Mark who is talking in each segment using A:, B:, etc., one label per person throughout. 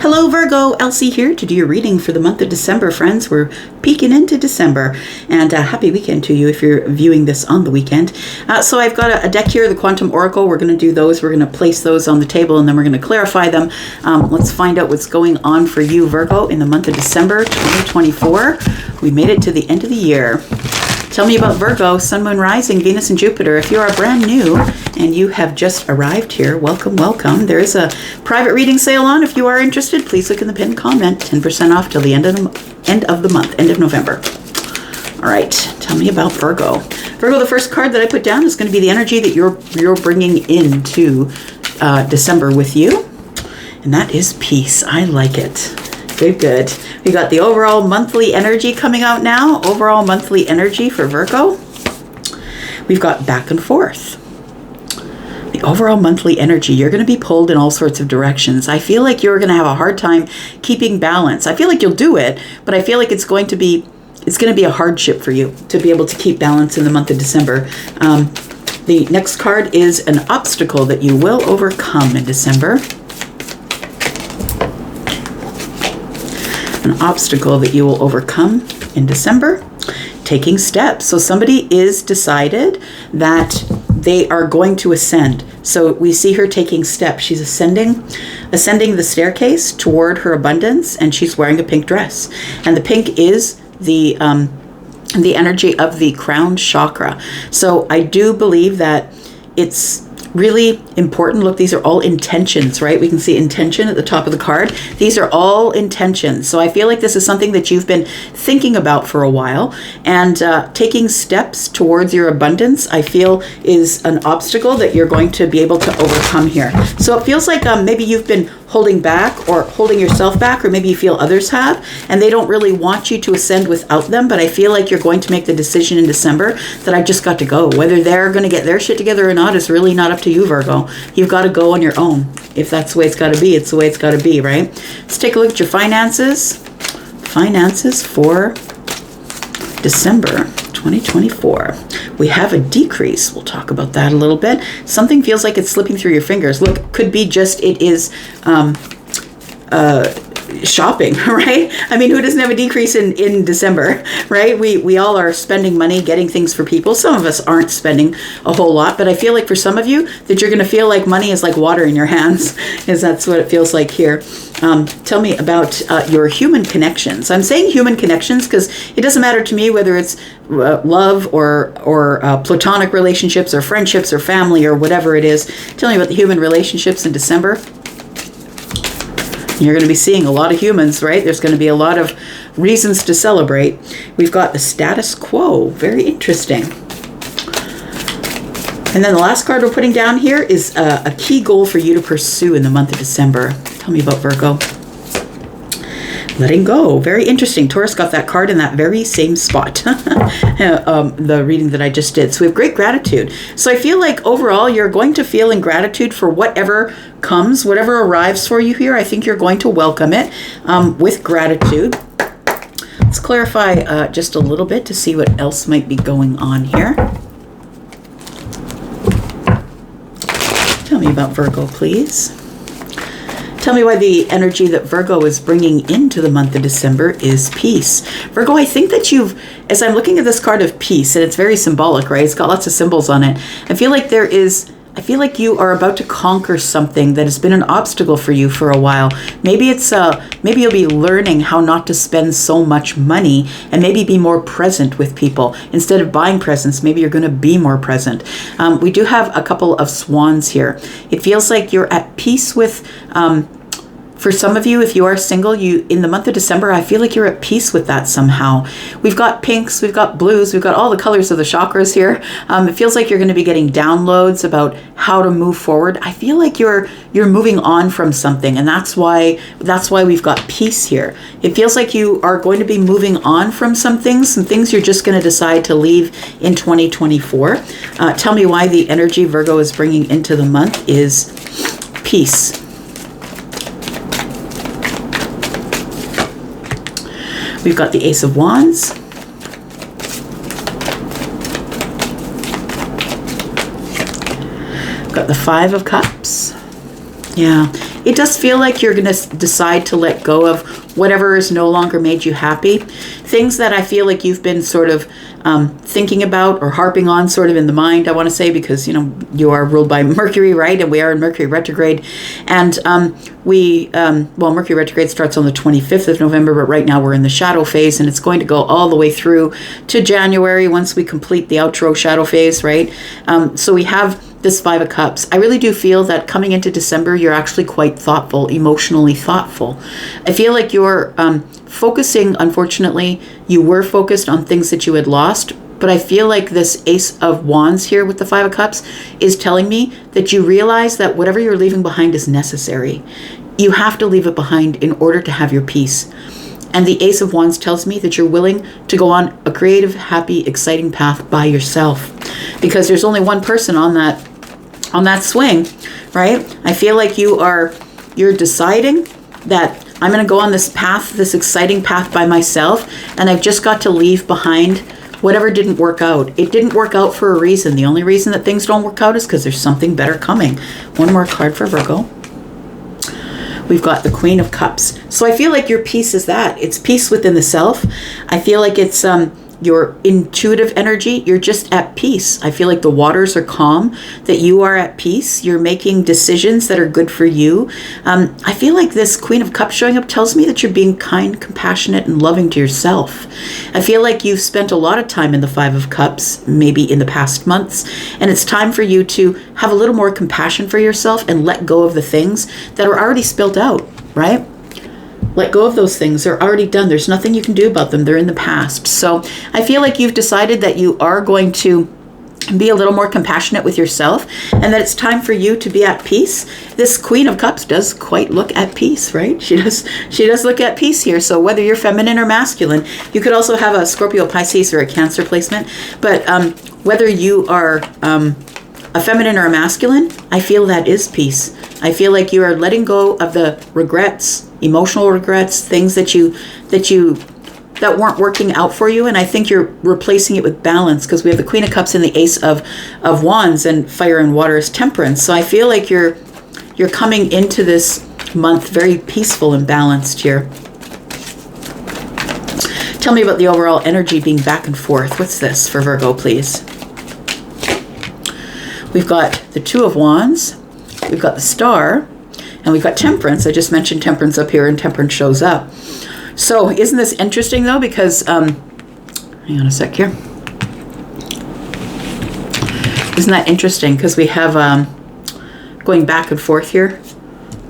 A: Hello Virgo, Elsie here to do your reading for the month of December, friends. We're peeking into December, and happy weekend to you if you're viewing this on the weekend. So I've got a deck here, the Quantum Oracle. We're going to do those. We're going to place those on the table, and then we're going to clarify them. Let's find out what's going on for you, Virgo, in the month of December 2024. We made it to the end of the year. Tell me about Virgo, Sun, Moon, Rising, Venus, and Jupiter. If you are brand new and you have just arrived here, welcome, welcome. There is a private reading sale on. If you are interested, please look in the pinned comment. 10% off till the end of the month, end of November. All right, tell me about Virgo. Virgo, the first card that I put down is going to be the energy that you're bringing into December with you, and that is peace. I like it. Good, good. We got the overall monthly energy coming out now. Overall monthly energy for Virgo. We've got back and forth. The overall monthly energy, you're going to be pulled in all sorts of directions. I feel like you're going to have a hard time keeping balance. I feel like you'll do it, but I feel like it's going to be a hardship for you to be able to keep balance in the month of December. The next card is an obstacle that you will overcome in December. An obstacle that you will overcome in December. Taking steps. So somebody is decided that they are going to ascend. So we see her taking steps. She's ascending the staircase toward her abundance, and she's wearing a pink dress. And the pink is the energy of the crown chakra. So I do believe that it's really important. Look, these are all intentions, right? We can see intention at the top of the card. These are all intentions. So I feel like this is something that you've been thinking about for a while, and taking steps towards your abundance, I feel, is an obstacle that you're going to be able to overcome here. So it feels like maybe you've been holding back or holding yourself back, or maybe you feel others have, and they don't really want you to ascend without them. But I feel like you're going to make the decision in December that I just got to go. Whether they're going to get their shit together or not is really not up to you, Virgo. You've got to go on your own. If that's the way it's got to be, it's the way it's got to be, right? Let's take a look at your finances. Finances for December 2024. We have a decrease. We'll talk about that a little bit. Something feels like it's slipping through your fingers. Look, could be just it is shopping, right? I mean, who doesn't have a decrease in December, right? We all are spending money, getting things for people. Some of us aren't spending a whole lot, but I feel like for some of you that you're going to feel like money is like water in your hands, is that's what it feels like here. Tell me about your human connections. I'm saying human connections because it doesn't matter to me whether it's love or platonic relationships or friendships or family or whatever it is. Tell me about the human relationships in December. You're going to be seeing a lot of humans, right? There's going to be a lot of reasons to celebrate. We've got the status quo. Very interesting. And then the last card we're putting down here is a key goal for you to pursue in the month of December. Tell me about Virgo. Letting go. Very interesting. Taurus got that card in that very same spot. The reading that I just did. So we have great gratitude. So I feel like overall you're going to feel in gratitude for whatever comes, whatever arrives for you here. I think you're going to welcome it with gratitude. Let's clarify just a little bit to see what else might be going on here. Tell me about Virgo, please. Tell me why the energy that Virgo is bringing into the month of December is peace. Virgo, I think that as I'm looking at this card of peace, and it's very symbolic, right? It's got lots of symbols on it. I feel like you are about to conquer something that has been an obstacle for you for a while. Maybe maybe you'll be learning how not to spend so much money and maybe be more present with people. Instead of buying presents, maybe you're going to be more present. We do have a couple of swans here. It feels like you're at peace with for some of you, if you are single, in the month of December, I feel like you're at peace with that somehow. We've got pinks, we've got blues, we've got all the colors of the chakras here. It feels like you're going to be getting downloads about how to move forward. I feel like you're moving on from something, and that's why we've got peace here. It feels like you are going to be moving on from some things you're just going to decide to leave in 2024. Tell me why the energy Virgo is bringing into the month is peace. We've got the Ace of Wands. We've got the Five of Cups. Yeah, it does feel like you're going to decide to let go of whatever has no longer made you happy. Things that I feel like you've been sort of thinking about or harping on sort of in the mind, I want to say, because, you are ruled by Mercury, right? And we are in Mercury retrograde. And Mercury retrograde starts on the 25th of November, but right now we're in the shadow phase, and it's going to go all the way through to January once we complete the outro shadow phase, right? So we have this Five of Cups. I really do feel that coming into December, you're actually quite thoughtful, emotionally thoughtful. I feel like you're focusing, unfortunately, you were focused on things that you had lost, but I feel like this Ace of Wands here with the Five of Cups is telling me that you realize that whatever you're leaving behind is necessary. You have to leave it behind in order to have your peace. And the Ace of Wands tells me that you're willing to go on a creative, happy, exciting path by yourself, because there's only one person on that swing, right? I feel like you're deciding that I'm going to go on this path, this exciting path by myself, and I've just got to leave behind whatever didn't work out. It didn't work out for a reason. The only reason that things don't work out is because there's something better coming. One more card for Virgo. We've got the Queen of Cups. So I feel like your peace is that. It's peace within the self. I feel like it's your intuitive energy. You're just at peace. I feel like the waters are calm, that you are at peace. You're making decisions that are good for you. I feel like this Queen of Cups showing up tells me that you're being kind, compassionate, and loving to yourself. I feel like you've spent a lot of time in the Five of Cups, maybe in the past months, and it's time for you to have a little more compassion for yourself and let go of the things that are already spilled out, right? Let go of those things. They're already done. There's nothing you can do about them. They're in the past. So I feel like you've decided that you are going to be a little more compassionate with yourself, and that it's time for you to be at peace. This Queen of Cups does quite look at peace, right? She does look at peace here. So whether you're feminine or masculine, you could also have a Scorpio, Pisces, or a Cancer placement. But whether you are a feminine or a masculine, I feel that is peace. I feel like you are letting go of the regrets, emotional regrets, things that weren't working out for you, and I think you're replacing it with balance, because we have the Queen of Cups and the Ace of Wands, and fire and water is temperance. So I feel like you're coming into this month very peaceful and balanced here. Tell me about the overall energy being back and forth. What's this for Virgo, please? We've got the Two of Wands, we've got the Star, and we've got Temperance. I just mentioned Temperance up here, and Temperance shows up. So isn't this interesting, though? Because, hang on a sec here. Isn't that interesting? Because we have going back and forth here,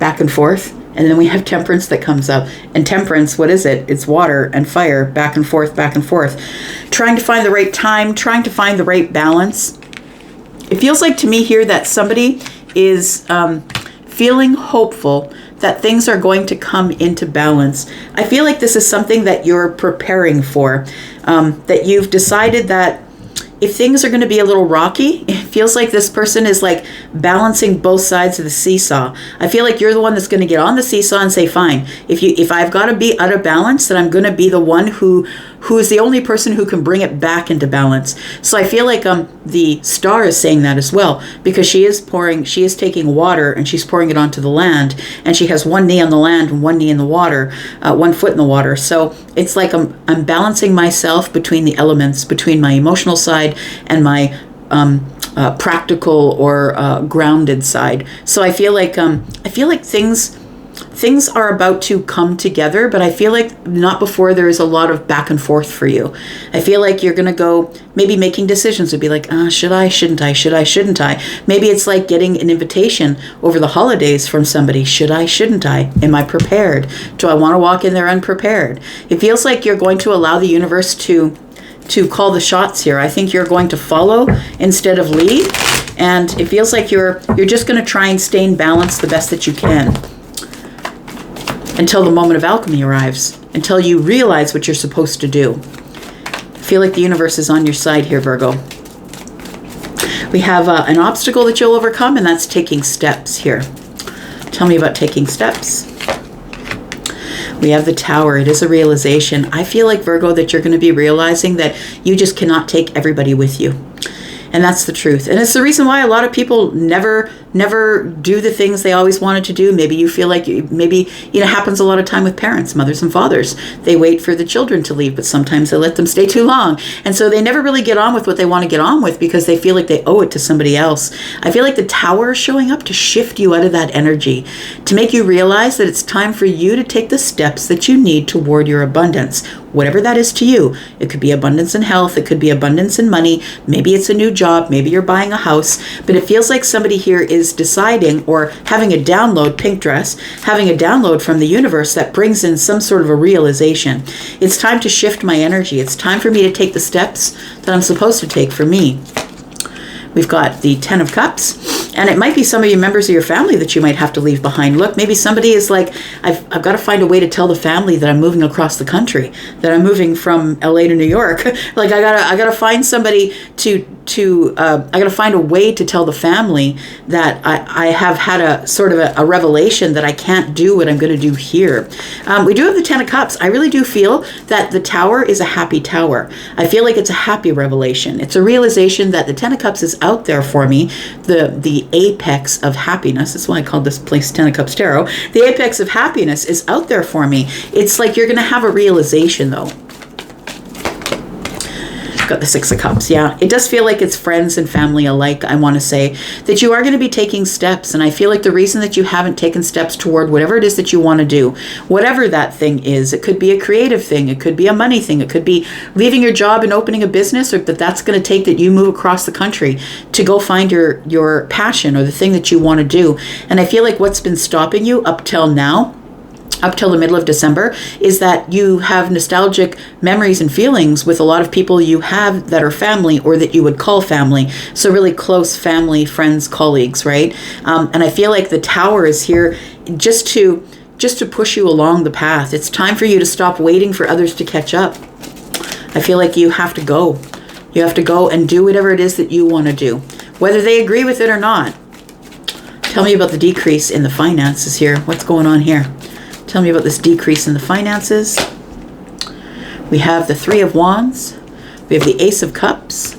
A: back and forth, and then we have Temperance that comes up. And Temperance, what is it? It's water and fire, back and forth, back and forth. Trying to find the right time, trying to find the right balance. It feels like to me here that somebody is feeling hopeful that things are going to come into balance. I feel like this is something that you're preparing for, that you've decided that if things are going to be a little rocky, it feels like this person is like balancing both sides of the seesaw. I feel like you're the one that's going to get on the seesaw and say, fine, if I've got to be out of balance, then I'm going to be the one who is the only person who can bring it back into balance. So I feel like the Star is saying that as well, because she is taking water and she's pouring it onto the land, and she has one knee on the land and one knee in the water, 1 foot in the water. So it's like I'm balancing myself between the elements, between my emotional side and my practical or grounded side. So I feel like things are about to come together, but I feel like not before there is a lot of back and forth for you. I feel like you're going to go maybe making decisions would be like, should I, shouldn't I, should I, shouldn't I? Maybe it's like getting an invitation over the holidays from somebody. Should I, shouldn't I? Am I prepared? Do I want to walk in there unprepared? It feels like you're going to allow the universe to call the shots here. I think you're going to follow instead of lead, and it feels like you're just going to try and stay in balance the best that you can until the moment of alchemy arrives, until you realize what you're supposed to do. I feel like the universe is on your side here, Virgo. We have an obstacle that you'll overcome, and that's taking steps here. Tell me about taking steps. We have the Tower. It is a realization. I feel like, Virgo, that you're going to be realizing that you just cannot take everybody with you. And that's the truth. And it's the reason why a lot of people never never do the things they always wanted to do. Maybe you feel like maybe it happens a lot of time with parents, mothers and fathers. They wait for the children to leave, but sometimes they let them stay too long. And so they never really get on with what they want to get on with because they feel like they owe it to somebody else. I feel like the Tower is showing up to shift you out of that energy, to make you realize that it's time for you to take the steps that you need toward your abundance, whatever that is to you. It could be abundance in health. It could be abundance in money. Maybe it's a new job. Maybe you're buying a house. But it feels like somebody here is deciding or having a download, pink dress, having a download from the universe that brings in some sort of a realization. It's time to shift my energy. It's time for me to take the steps that I'm supposed to take for me. We've got the 10 of Cups, and it might be some of you members of your family that you might have to leave behind. Look, maybe somebody is like, I've got to find a way to tell the family that I'm moving across the country, that I'm moving from LA to New York. Like I gotta find somebody I gotta find a way to tell the family that I have had a sort of a revelation that I can't do what I'm going to do here. We do have the 10 of Cups. I really do feel that the Tower is a happy tower. I feel like it's a happy revelation. It's a realization that the 10 of Cups is out there for me, the apex of happiness. That's why I called this place 10 of Cups Tarot. The apex of happiness is out there for me. It's like you're going to have a realization, though. Got the 6 of Cups. Yeah, it does feel like it's friends and family alike. I want to say that you are going to be taking steps, and I feel like the reason that you haven't taken steps toward whatever it is that you want to do, whatever that thing is, it could be a creative thing, it could be a money thing, it could be leaving your job and opening a business, or that's going to take that you move across the country to go find your passion or the thing that you want to do. And I feel like what's been stopping you up till now, up till the middle of December, is that you have nostalgic memories and feelings with a lot of people you have that are family or that you would call family. So really close family, friends, colleagues, right? And I feel like the Tower is here just to push you along the path. It's time for you to stop waiting for others to catch up. I feel like you have to go. You have to go and do whatever it is that you want to do, whether they agree with it or not. Tell me about the decrease in the finances here. What's going on here? Tell me about this decrease in the finances. We have the 3 of Wands. We have the Ace of Cups.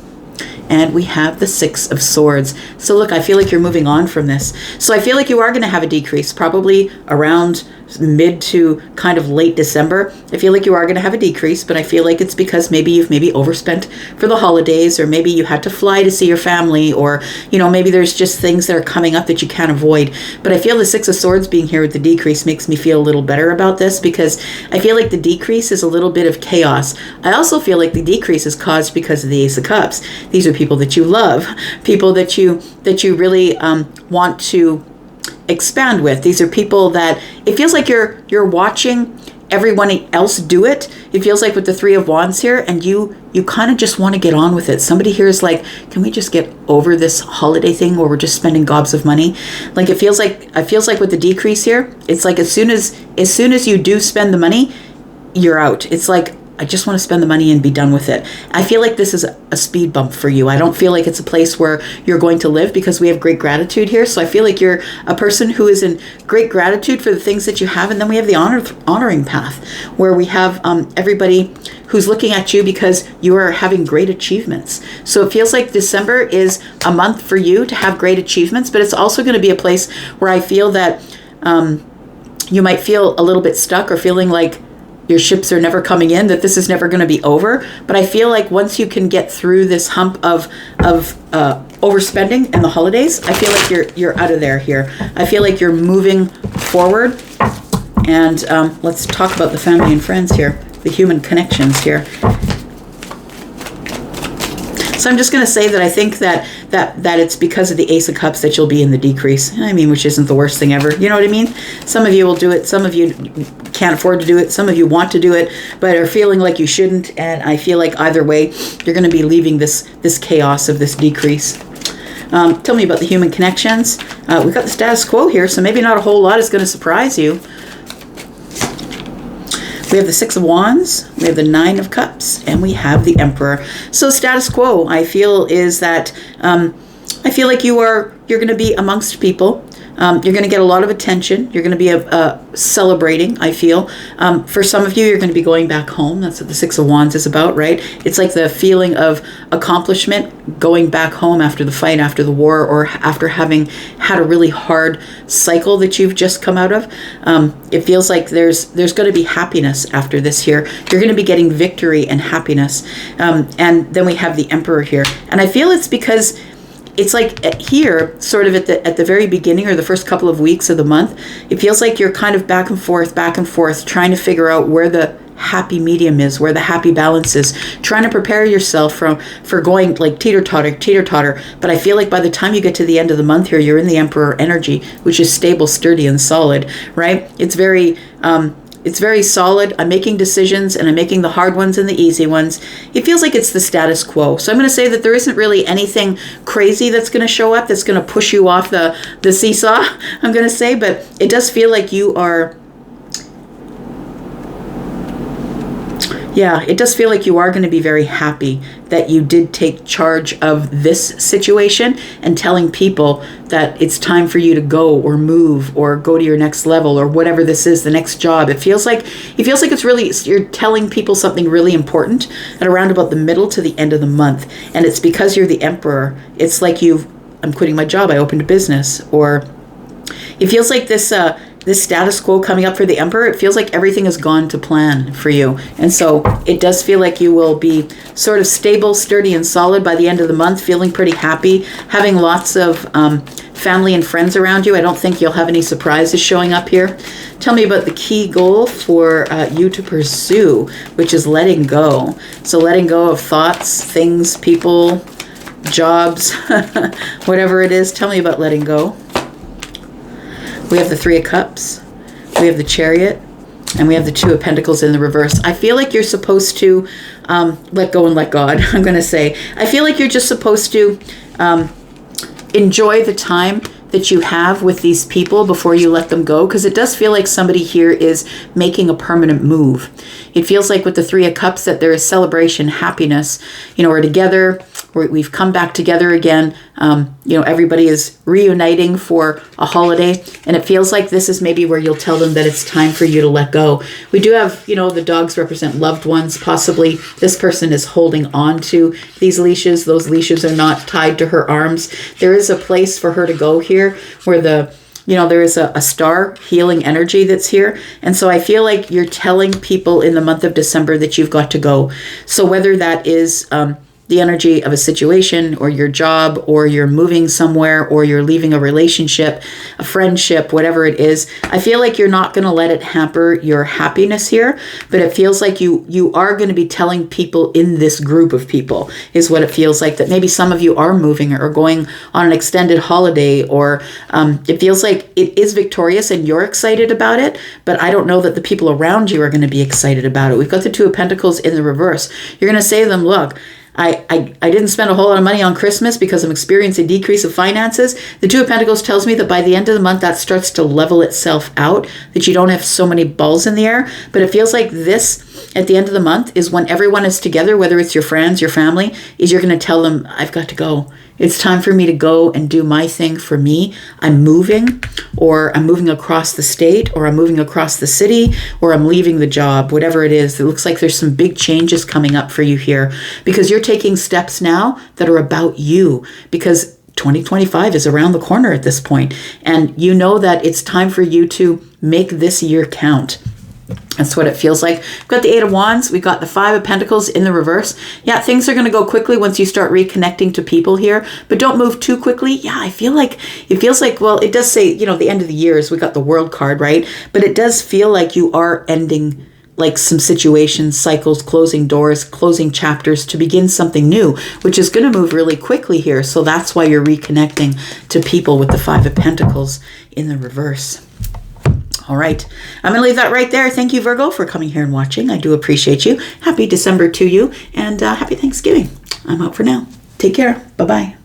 A: And we have the 6 of Swords. So look, I feel like you're moving on from this. So I feel like you are going to have a decrease, probably around mid to kind of late December. I feel like you are going to have a decrease, but I feel like it's because maybe you've overspent for the holidays, or maybe you had to fly to see your family, or, maybe there's just things that are coming up that you can't avoid. But I feel the 6 of Swords being here with the decrease makes me feel a little better about this, because I feel like the decrease is a little bit of chaos. I also feel like the decrease is caused because of the Ace of Cups. These are people that you love, people that you really want to expand with. These are people that it feels like you're watching everyone else do it. It feels like with the 3 of Wands here, and you kind of just want to get on with it. Somebody here is like, can we just get over this holiday thing where we're just spending gobs of money? Like it feels like with the decrease here, it's like as soon as you do spend the money, you're out. It's like, I just want to spend the money and be done with it. I feel like this is a speed bump for you. I don't feel like it's a place where you're going to live, because we have great gratitude here. So I feel like you're a person who is in great gratitude for the things that you have. And then we have the honoring path, where we have everybody who's looking at you because you are having great achievements. So it feels like December is a month for you to have great achievements, but it's also going to be a place where I feel that you might feel a little bit stuck, or feeling like your ships are never coming in, that this is never going to be over. But I feel like once you can get through this hump of overspending and the holidays, I feel like you're out of there here. I feel like you're moving forward. And let's talk about the family and friends here, the human connections here. So I'm just going to say that I think that it's because of the Ace of Cups that you'll be in the decrease. I mean, which isn't the worst thing ever. You know what I mean? Some of you will do it. Some of you can't afford to do it. Some of you want to do it, but are feeling like you shouldn't. And I feel like either way, you're going to be leaving this chaos of this decrease. Tell me about the human connections. We've got the status quo here, so maybe not a whole lot is going to surprise you. We have the 6 of Wands, we have the 9 of Cups, and we have the Emperor. So status quo, I feel, is that I feel like you're going to be amongst people You're going to get a lot of attention. You're going to be celebrating, I feel. For some of you, you're going to be going back home. That's what the Six of Wands is about, right? It's like the feeling of accomplishment, going back home after the fight, after the war, or after having had a really hard cycle that you've just come out of. It feels like there's going to be happiness after this here. You're going to be getting victory and happiness. And then we have the Emperor here. And I feel it's because it's like here, sort of at the very beginning or the first couple of weeks of the month, it feels like you're kind of back and forth, trying to figure out where the happy medium is, where the happy balance is, trying to prepare yourself for going like teeter-totter. But I feel like by the time you get to the end of the month here, you're in the Emperor energy, which is stable, sturdy, and solid, right? It's very solid. I'm making decisions, and I'm making the hard ones and the easy ones. It feels like it's the status quo. So I'm going to say that there isn't really anything crazy that's going to show up that's going to push you off the seesaw, I'm going to say, but it does feel like you are... Yeah, it does feel like you are going to be very happy that you did take charge of this situation and telling people that it's time for you to go or move or go to your next level or whatever this is, the next job. It feels like it's really, you're telling people something really important at around about the middle to the end of the month. And it's because you're the Emperor. It's like I'm quitting my job, I opened a business. Or it feels like this status quo coming up for the Emperor, it feels like everything has gone to plan for you. And so it does feel like you will be sort of stable, sturdy, and solid by the end of the month, feeling pretty happy, having lots of family and friends around you. I don't think you'll have any surprises showing up here. Tell me about the key goal for you to pursue, which is letting go. So letting go of thoughts, things, people, jobs, whatever it is. Tell me about letting go. We have the Three of Cups, we have the Chariot, and we have the Two of Pentacles in the reverse. I feel like you're supposed to let go and let God, I'm going to say. I feel like you're just supposed to enjoy the time that you have with these people before you let them go, because it does feel like somebody here is making a permanent move. It feels like with the Three of Cups that there is celebration, happiness. We're together. We've come back together again. Everybody is reuniting for a holiday, and it feels like this is maybe where you'll tell them that it's time for you to let go. We do have, the dogs represent loved ones. Possibly this person is holding on to these leashes. Those leashes are not tied to her arms. There is a place for her to go here where there is a star healing energy that's here. And so I feel like you're telling people in the month of December that you've got to go. So whether that is the energy of a situation or your job, or you're moving somewhere, or you're leaving a relationship, a friendship, whatever it is, I feel like you're not going to let it hamper your happiness here, but it feels like you are going to be telling people in this group of people, is what it feels like, that maybe some of you are moving or going on an extended holiday, or it feels like it is victorious and you're excited about it, but I don't know that the people around you are going to be excited about it. We've got the Two of Pentacles in the reverse. You're going to say to them, look, I didn't spend a whole lot of money on Christmas because I'm experiencing a decrease of finances. The Two of Pentacles tells me that by the end of the month, that starts to level itself out, that you don't have so many balls in the air. But it feels like this, at the end of the month, is when everyone is together, whether it's your friends, your family, is you're going to tell them, I've got to go. It's time for me to go and do my thing for me. I'm moving, or I'm moving across the state, or I'm moving across the city, or I'm leaving the job, whatever it is. It looks like there's some big changes coming up for you here, because you're taking steps now that are about you, because 2025 is around the corner at this point, and you know that it's time for you to make this year count. That's what it feels like. We've got the Eight of Wands. We've got the Five of Pentacles in the reverse. Yeah, things are going to go quickly once you start reconnecting to people here, but don't move too quickly. Yeah, it feels like, well, it does say, the end of the year is, we got the World card, right? But it does feel like you are ending like some situations, cycles, closing doors, closing chapters to begin something new, which is going to move really quickly here. So that's why you're reconnecting to people with the Five of Pentacles in the reverse. All right. I'm going to leave that right there. Thank you, Virgo, for coming here and watching. I do appreciate you. Happy December to you, and happy Thanksgiving. I'm out for now. Take care. Bye-bye.